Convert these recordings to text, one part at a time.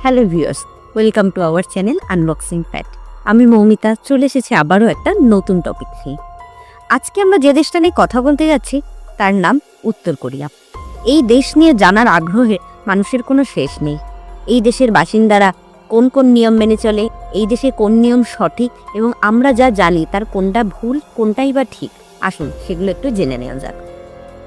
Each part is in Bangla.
Hello viewers, welcome to our channel unboxing fact. আমি মৌমিতা চলে এসেছি আবারও একটা নতুন টপিক নিয়ে। আজকে আমরা যে দেশটা নিয়ে কথা বলতে যাচ্ছি তার নাম উত্তর কোরিয়া। এই দেশ নিয়ে জানার আগ্রহে মানুষের কোনো শেষ নেই। এই দেশের বাসিন্দারা কোন কোন নিয়ম মেনে চলে, এই দেশে কোন নিয়ম সঠিক এবং আমরা যা জানি তার কোনটা ভুল কোনটাই বা ঠিক, আসুন সেগুলো একটু জেনে নেওয়া যাক।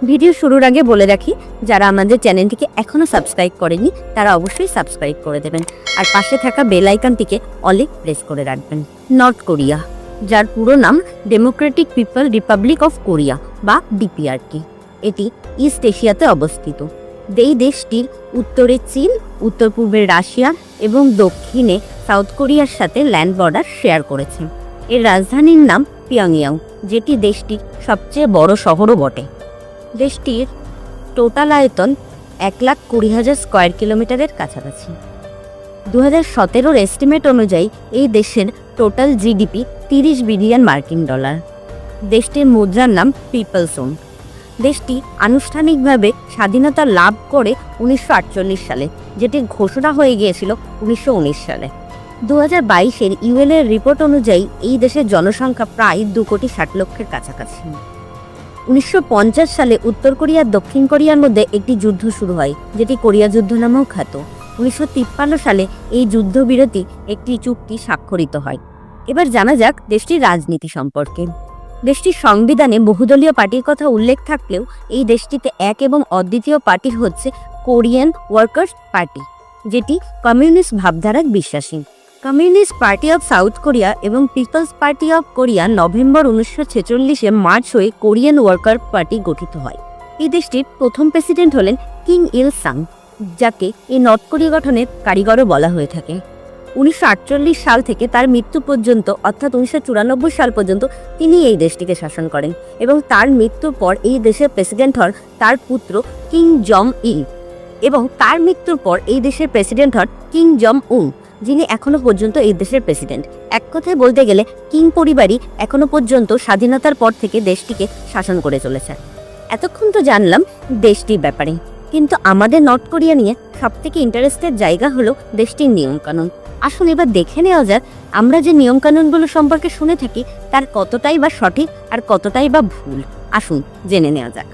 ভিডিও শুরুর আগে বলে রাখি, যারা আমাদের চ্যানেলটিকে এখনও সাবস্ক্রাইব করেনি তারা অবশ্যই সাবস্ক্রাইব করে দেবেন আর পাশে থাকা বেল আইকনটিকে অলে প্রেস করে রাখবেন। নর্থ কোরিয়া, যার পুরো নাম Democratic people Republic of Korea বা ডিপিআরকে, এটি ইস্ট এশিয়াতে অবস্থিত। এই দেশটির উত্তরে চীন, উত্তর পূর্বে রাশিয়া এবং দক্ষিণে সাউথ কোরিয়ার সাথে ল্যান্ড বর্ডার শেয়ার করেছে। এর রাজধানীর নাম পিয়ংইয়ং, যেটি দেশটির সবচেয়ে বড় শহরও বটে। দেশটির টোটাল আয়তন 1,20,000 স্কোয়ার কিলোমিটারের কাছাকাছি। 2017 এস্টিমেট অনুযায়ী এই দেশের টোটাল জিডিপি 30 বিলিয়ন মার্কিন ডলার। দেশটির মুদ্রার নাম পিপলস ওন। দেশটি আনুষ্ঠানিকভাবে স্বাধীনতা লাভ করে 1948 সালে, যেটি ঘোষণা হয়ে গিয়েছিল 1919 সালে। 2022 ইউএনের রিপোর্ট অনুযায়ী এই দেশের জনসংখ্যা প্রায় 2,60,00,000 কাছাকাছি। 1950 সালে উত্তর কোরিয়া দক্ষিণ কোরিয়ার মধ্যে একটি যুদ্ধ শুরু হয়, যেটি কোরিয়া যুদ্ধ নামেও খ্যাত। 1953 সালে এই যুদ্ধবিরতি একটি চুক্তি স্বাক্ষরিত হয়। এবার জানা যাক দেশটির রাজনীতি সম্পর্কে। দেশটির সংবিধানে বহুদলীয় পার্টির কথা উল্লেখ থাকলেও এই দেশটিতে এক এবং অদ্বিতীয় পার্টি হচ্ছে কোরিয়ান ওয়ার্কার্স পার্টি, যেটি কমিউনিস্ট ভাবধারায় বিশ্বাসী। Communist party of South Korea এবং people's party of Korea November 1946-এ মার্চ হয়ে কোরিয়ান ওয়ার্কার পার্টি গঠিত হয়। এই দেশটির প্রথম প্রেসিডেন্ট হলেন কিম ইল সাং, যাকে এই নর্থ কোরিয়া গঠনের কারিগরও বলা হয়ে থাকে। 1948 সাল থেকে তার মৃত্যু পর্যন্ত, অর্থাৎ 1994 সাল পর্যন্ত তিনি এই দেশটিকে শাসন করেন এবং তার মৃত্যুর পর এই দেশের প্রেসিডেন্ট হন তার পুত্র কিম জং ইল, এবং তার মৃত্যুর পর এই দেশের প্রেসিডেন্ট হন কিম জং উন, যিনি এখনো পর্যন্ত এই দেশের প্রেসিডেন্ট। এক কথায় বলতে গেলে কিং পরিবারই এখনো পর্যন্ত স্বাধীনতার পর থেকে দেশটিকে শাসন করে চলেছে। এতক্ষণ তো জানলাম দেশটির ব্যাপারে, কিন্তু আমাদের নর্থ কোরিয়া নিয়ে সবথেকে ইন্টারেস্টেড জায়গা হলো দেশটির নিয়মকানুন। আসুন এবার দেখে নেওয়া যাক আমরা যে নিয়মকানুনগুলো সম্পর্কে শুনে থাকি তার কতটাই বা সঠিক আর কতটাই বা ভুল। আসুন জেনে নেওয়া যাক।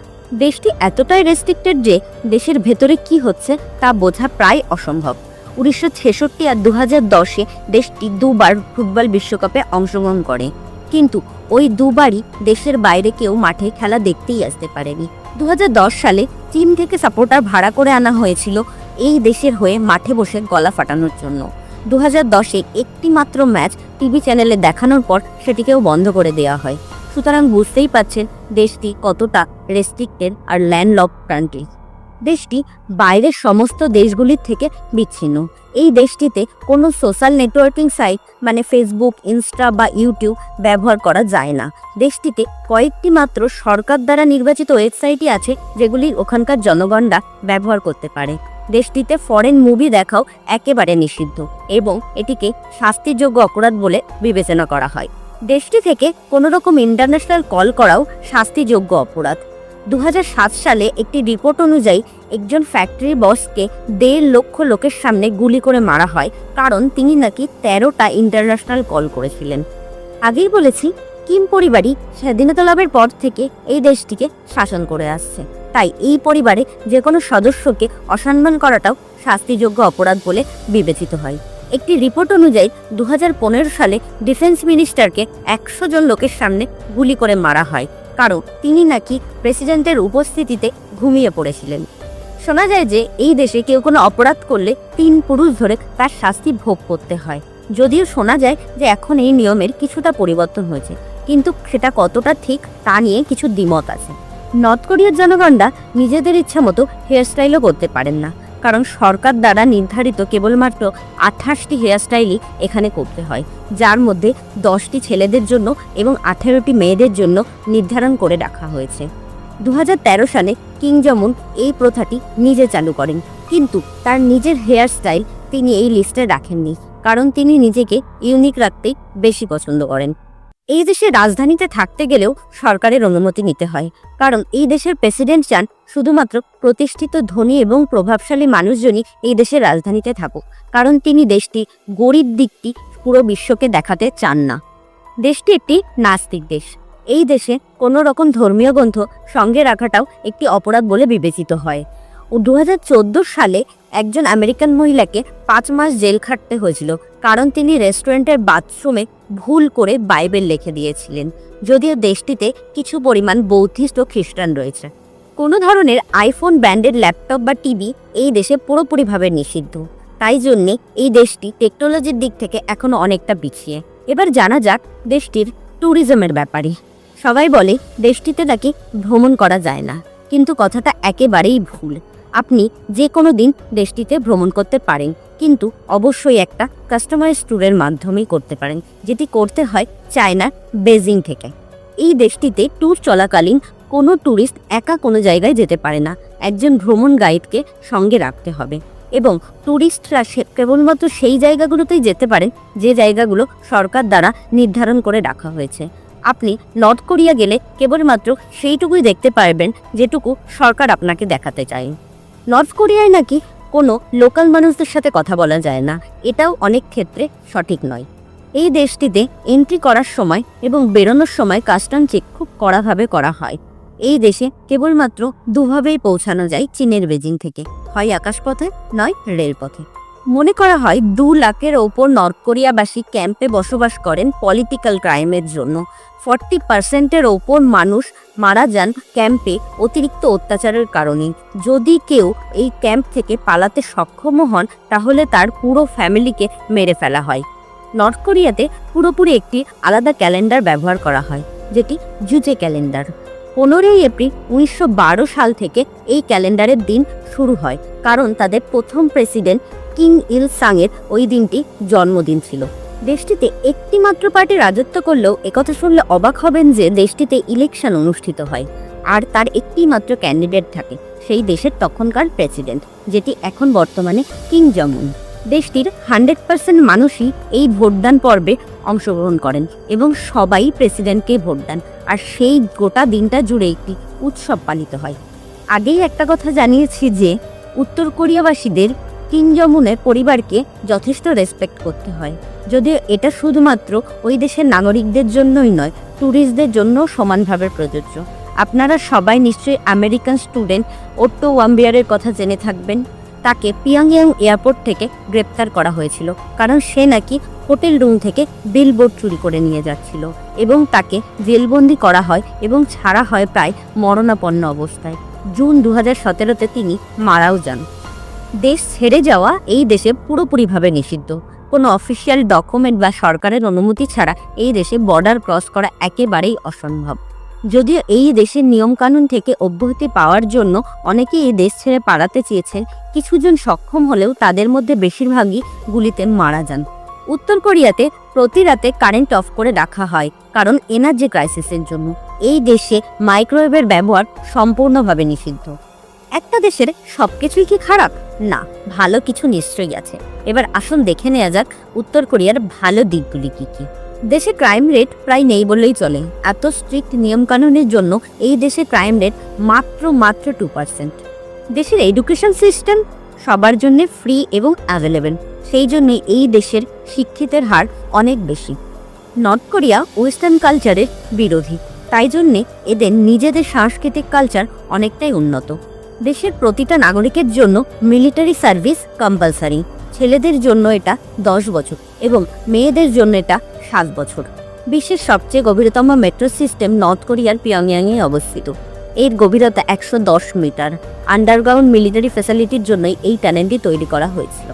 দেশটি এতটাই রেস্ট্রিক্টেড যে দেশের ভেতরে কি হচ্ছে তা বোঝা প্রায় অসম্ভব। 1966 আর 2010-এ দেশটি দুবার ফুটবল বিশ্বকাপে অংশগ্রহণ করে, কিন্তু ওই দুবারই দেশের বাইরে কেউ মাঠে খেলা দেখতেই আসতে পারেনি। 2010 সালে চীন থেকে সাপোর্টার ভাড়া করে আনা হয়েছিল এই দেশের হয়ে মাঠে বসে গলা ফাটানোর জন্য। 2010-এ একটি মাত্র ম্যাচ টিভি চ্যানেলে দেখানোর পর সেটিকেও বন্ধ করে দেওয়া হয়। সুতরাং বুঝতেই পারছেন দেশটি কতটা রেস্ট্রিক্টেড আর ল্যান্ডলক কান্ট্রি। দেশটি বাইরের সমস্ত দেশগুলির থেকে বিচ্ছিন্ন। এই দেশটিতে কোনো সোশ্যাল নেটওয়ার্কিং সাইট মানে ফেসবুক, ইনস্টা বা ইউটিউব ব্যবহার করা যায় না। দেশটিতে কয়েকটি মাত্র সরকার দ্বারা নির্বাচিত ওয়েবসাইটই আছে যেগুলি ওখানকার জনগণরা ব্যবহার করতে পারে। দেশটিতে ফরেন মুভি দেখাও একেবারে নিষিদ্ধ এবং এটিকে শাস্তিযোগ্য অপরাধ বলে বিবেচনা করা হয়। দেশটি থেকে কোনো রকম ইন্টারন্যাশনাল কল করাও শাস্তিযোগ্য অপরাধ। 2007 সালে একটি রিপোর্ট অনুযায়ী একজন ফ্যাক্টরি বসকে 1.5 লক্ষ লোকের সামনে গুলি করে মারা হয়, কারণ তিনি নাকি 13টা ইন্টারন্যাশনাল কল করেছিলেন। আগেই বলেছি কিম পরিবারই স্বাধীনতা লাভের পর থেকে এই দেশটিকে শাসন করে আসছে, তাই এই পরিবারে যে কোনো সদস্যকে অসম্মান করাটাও শাস্তিযোগ্য অপরাধ বলে বিবেচিত হয়। একটি রিপোর্ট অনুযায়ী 2015 সালে ডিফেন্স মিনিস্টারকে 100 জন লোকের সামনে গুলি করে মারা হয়, কারণ তিনি নাকি প্রেসিডেন্টের উপস্থিতিতে ঘুমিয়ে পড়েছিলেন। শোনা যায় যে এই দেশে কেউ কোনো অপরাধ করলে 3 পুরুষ ধরে তার শাস্তি ভোগ করতে হয়। যদিও শোনা যায় যে এখন এই নিয়মের কিছুটা পরিবর্তন হয়েছে, কিন্তু সেটা কতটা ঠিক তা নিয়ে কিছু দ্বিমত আছে। নর্থ কোরিয়ার জনগণরা নিজেদের ইচ্ছা মতো হেয়ারস্টাইলও করতে পারেন না, কারণ সরকার দ্বারা নির্ধারিত কেবলমাত্র 28টি হেয়ারস্টাইলই এখানে করতে হয়, যার মধ্যে 10টি ছেলেদের জন্য এবং 18টি মেয়েদের জন্য নির্ধারণ করে রাখা হয়েছে। 2013 সালে কিম জং উন এই প্রথাটি নিজে চালু করেন, কিন্তু তার নিজের হেয়ারস্টাইল তিনি এই লিস্টে রাখেননি, কারণ তিনি নিজেকে ইউনিক রাখতেই বেশি পছন্দ করেন। এই দেশের রাজধানীতে থাকতে গেলেও সরকারের অনুমতি নিতে হয়, কারণ এই দেশের প্রেসিডেন্ট চান শুধুমাত্র প্রতিষ্ঠিত ধনী এবং প্রভাবশালী মানুষজনই এই দেশের রাজধানীতে থাকুক, কারণ তিনি দেশটি গরিব দিকটি পুরো বিশ্বকে দেখাতে চান না। দেশটি একটি নাস্তিক দেশ। এই দেশে কোনো রকম ধর্মীয় গ্রন্থ সঙ্গে রাখাটাও একটি অপরাধ বলে বিবেচিত হয়। 2014 সালে একজন আমেরিকান মহিলাকে 5 মাস জেল খাটতে হয়েছিল, কারণ তিনি রেস্টুরেন্টের বাথরুমে ভুল করে বাইবেল লিখে দিয়েছিলেন, যদিও দেশটিতে কিছু পরিমাণ বৌদ্ধিস্ট ও খ্রিস্টান রয়েছে। কোনো ধরনের আইফোন ব্র্যান্ডের ল্যাপটপ বা টিভি এই দেশে পুরোপুরিভাবে নিষিদ্ধ। তাই জন্যে এই দেশটি টেকনোলজির দিক থেকে এখনও অনেকটা পিছিয়ে। এবার জানা যাক দেশটির ট্যুরিজমের ব্যাপারে। সবাই বলে দেশটিতে নাকি ভ্রমণ করা যায় না, কিন্তু কথাটা একেবারেই ভুল। আপনি যে কোনো দিন দেশটিতে ভ্রমণ করতে পারেন, কিন্তু অবশ্যই একটা কাস্টমাইজ ট্যুরের মাধ্যমেই করতে পারেন, যেটি করতে হয় চায়নার বেজিং থেকে। এই দেশটিতে ট্যুর চলাকালীন কোনো ট্যুরিস্ট একা কোনো জায়গায় যেতে পারে না, একজন ভ্রমণ গাইডকে সঙ্গে রাখতে হবে, এবং ট্যুরিস্টরা কেবলমাত্র সেই জায়গাগুলোতেই যেতে পারেন যে জায়গাগুলো সরকার দ্বারা নির্ধারণ করে রাখা হয়েছে। আপনি নর্থ কোরিয়া গেলে কেবলমাত্র সেইটুকুই দেখতে পারবেন যেটুকু সরকার আপনাকে দেখাতে চায়। নর্থ কোরিয়ায় নাকি কোনো লোকাল মানুষদের সাথে কথা বলা যায় না, এটাও অনেক ক্ষেত্রে সঠিক নয়। এই দেশটিতে এন্ট্রি করার সময় এবং বেরোনোর সময় কাস্টম চেক খুব কড়াভাবে করা হয়। এই দেশে কেবলমাত্র দুভাবেই পৌঁছানো যায় চীনের বেজিং থেকে, হয় আকাশপথে নয় রেলপথে। মনে করা হয় 2 লাখের ওপর নর্থ কোরিয়াবাসী ক্যাম্পে বসবাস করেন পলিটিক্যাল ক্রাইমের জন্য। 40% ওপর মানুষ মারা যান ক্যাম্পে অতিরিক্ত অত্যাচারের কারণে। যদি কেউ এই ক্যাম্প থেকে পালাতে সক্ষম হন, তাহলে তার পুরো ফ্যামিলিকে মেরে ফেলা হয়। নর্থ কোরিয়াতে পুরোপুরি একটি আলাদা ক্যালেন্ডার ব্যবহার করা হয়, যেটি জুজে ক্যালেন্ডার। 15 এপ্রিল 1912 সাল থেকে এই ক্যালেন্ডারের দিন শুরু হয়, কারণ তাদের প্রথম প্রেসিডেন্ট কিং ইল সাংয়ের ওই দিনটি জন্মদিন ছিল। দেশটিতে একটি মাত্র পার্টি রাজত্ব করলেও একথা শুনলে অবাক হবেন যে দেশটিতে ইলেকশন অনুষ্ঠিত হয়, আর তার একটি মাত্র ক্যান্ডিডেট থাকে, সেই দেশের তখনকার প্রেসিডেন্ট, যেটি এখন বর্তমানে কিং জং উন। দেশটির 100% মানুষই এই ভোটদান পর্বে অংশগ্রহণ করেন এবং সবাই প্রেসিডেন্টকে ভোট দেন, আর সেই গোটা দিনটা জুড়ে একটি উৎসব পালিত হয়। আগেই একটা কথা জানিয়েছি যে উত্তর কোরিয়াবাসীদের কিম জং উনের পরিবারকে যথেষ্ট রেসপেক্ট করতে হয়, যদিও এটা শুধুমাত্র ওই দেশের নাগরিকদের জন্যই নয়, ট্যুরিস্টদের জন্য সমানভাবে প্রযোজ্য। আপনারা সবাই নিশ্চয়ই আমেরিকান স্টুডেন্ট ওট্টো ওয়াম্বিয়ারের কথা জেনে থাকবেন। তাকে পিয়ংইয়ং এয়ারপোর্ট থেকে গ্রেপ্তার করা হয়েছিল, কারণ সে নাকি হোটেল রুম থেকে বিলবোর্ড চুরি করে নিয়ে যাচ্ছিল, এবং তাকে জেলবন্দি করা হয় এবং ছাড়া হয় প্রায় মরণাপন্ন অবস্থায়। জুন 2017-তে তিনি মারাও যান। দেশ ছেড়ে যাওয়া এই দেশে পুরোপুরিভাবে নিষিদ্ধ। কোনো অফিসিয়াল ডকুমেন্ট বা সরকারের অনুমতি ছাড়া এই দেশে বর্ডার ক্রস করা একেবারেই অসম্ভব। যদিও এই দেশের নিয়মকানুন থেকে অব্যাহতি পাওয়ার জন্য অনেকেই এই দেশ ছেড়ে পালাতে চেয়েছেন, কিছুজন সক্ষম হলেও তাদের মধ্যে বেশিরভাগই গুলিতে মারা যান। উত্তর কোরিয়াতে প্রতি রাতে কারেন্ট অফ করে রাখা হয়, কারণ এনার্জি ক্রাইসিসের জন্য। এই দেশে মাইক্রোওয়েভের ব্যবহার সম্পূর্ণভাবে নিষিদ্ধ। একটা দেশের সবকিছুই কি খারাপ? না, ভালো কিছু নিশ্চয়ই আছে। এবার আসুন দেখে নেওয়া যাক উত্তর কোরিয়ার ভালো দিকগুলি কি কি। দেশে ক্রাইম রেট প্রায় নেই বললেই চলে। এত স্ট্রিক্ট নিয়মকানুনের জন্য এই দেশে ক্রাইম রেট মাত্র 2%। দেশের এডুকেশন সিস্টেম সবার জন্য ফ্রি এবং অ্যাভেলেবেল, সেই জন্যই এই দেশের শিক্ষিতের হার অনেক বেশি। নর্থ কোরিয়া ওয়েস্টার্ন কালচারের বিরোধী, তাই জন্যে এদের নিজেদের সাংস্কৃতিক কালচার অনেকটাই উন্নত। দেশের প্রতিটা নাগরিকের জন্য মিলিটারি সার্ভিস কম্পালসারি। ছেলেদের জন্য এটা 10 বছর এবং মেয়েদের জন্য এটা 7 বছর। বিশ্বের সবচেয়ে গভীরতম মেট্রো সিস্টেম নর্থ কোরিয়ার পিয়ংইয়ংয়ে অবস্থিত। এর গভীরতা 110 মিটার। আন্ডারগ্রাউন্ড মিলিটারি ফ্যাসিলিটির জন্যই এই টানেলটি তৈরি করা হয়েছিল।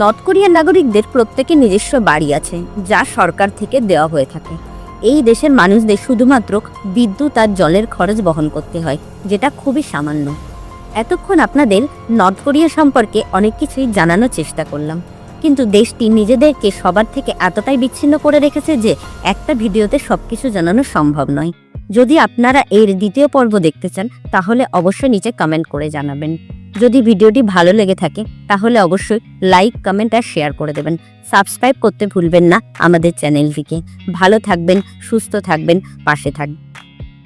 নর্থ কোরিয়ার নাগরিকদের প্রত্যেকের নিজস্ব বাড়ি আছে, যা সরকার থেকে দেওয়া হয়ে থাকে। এই দেশের মানুষদের শুধুমাত্র বিদ্যুৎ আর জলের খরচ বহন করতে হয়, যেটা খুবই সামান্য। এতক্ষণ আপনাদের নর্থ কোরিয়া সম্পর্কে অনেক কিছুই জানানোর চেষ্টা করলাম, কিন্তু দেশটি নিজেদেরকে সবার থেকে এতটাই বিচ্ছিন্ন করে রেখেছে যে একটা ভিডিওতে সবকিছু জানানো সম্ভব নয়। যদি আপনারা এর দ্বিতীয় পর্ব দেখতে চান তাহলে অবশ্যই নিচে কমেন্ট করে জানাবেন। যদি ভিডিওটি ভালো লেগে থাকে তাহলে অবশ্যই লাইক, কমেন্ট আর শেয়ার করে দেবেন। সাবস্ক্রাইব করতে ভুলবেন না আমাদের চ্যানেলটিকে। ভালো থাকবেন, সুস্থ থাকবেন, পাশে থাকবেন।